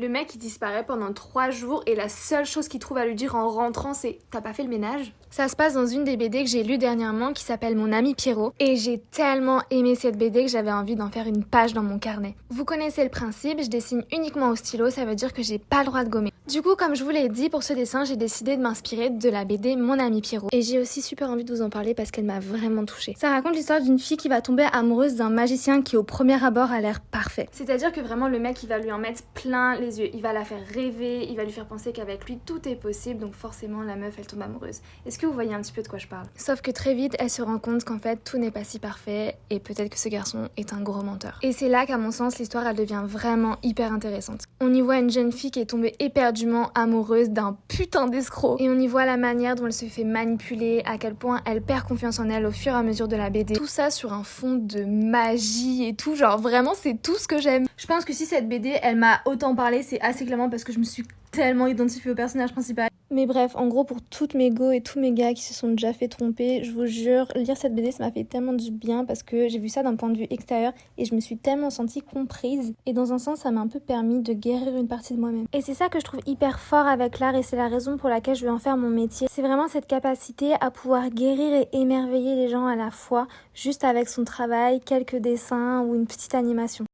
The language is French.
Le mec il disparaît pendant 3 jours et la seule chose qu'il trouve à lui dire en rentrant c'est « T'as pas fait le ménage ?» Ça se passe dans une des BD que j'ai lues dernièrement qui s'appelle Mon ami Pierrot et j'ai tellement aimé cette BD que j'avais envie d'en faire une page dans mon carnet. Vous connaissez le principe, je dessine uniquement au stylo, ça veut dire que j'ai pas le droit de gommer. Du coup, comme je vous l'ai dit, pour ce dessin, j'ai décidé de m'inspirer de la BD Mon ami Pierrot. Et j'ai aussi super envie de vous en parler parce qu'elle m'a vraiment touchée. Ça raconte l'histoire d'une fille qui va tomber amoureuse d'un magicien qui au premier abord a l'air parfait. C'est-à-dire que vraiment le mec il va lui en mettre plein les yeux, il va la faire rêver, il va lui faire penser qu'avec lui tout est possible, donc forcément la meuf elle tombe amoureuse. Est-ce que vous voyez un petit peu de quoi je parle? Sauf que très vite elle se rend compte qu'en fait tout n'est pas si parfait et peut-être que ce garçon est un gros menteur. Et c'est là qu'à mon sens l'histoire elle devient vraiment hyper intéressante. On y voit une jeune fille qui est tombée éperdument amoureuse d'un putain d'escroc et on y voit la manière dont elle se fait manipuler, à quel point elle perd confiance en elle au fur et à mesure de la BD. Tout ça sur un fond de magie et tout, genre vraiment c'est tout ce que j'aime. Je pense que si cette BD elle m'a autant parlé, c'est assez clairement parce que je me suis tellement identifiée au personnage principal. Mais bref, en gros, pour toutes mes go et tous mes gars qui se sont déjà fait tromper, je vous jure, lire cette BD, ça m'a fait tellement du bien parce que j'ai vu ça d'un point de vue extérieur et je me suis tellement sentie comprise. Et dans un sens, ça m'a un peu permis de guérir une partie de moi-même. Et c'est ça que je trouve hyper fort avec l'art et c'est la raison pour laquelle je veux en faire mon métier. C'est vraiment cette capacité à pouvoir guérir et émerveiller les gens à la fois, juste avec son travail, quelques dessins ou une petite animation.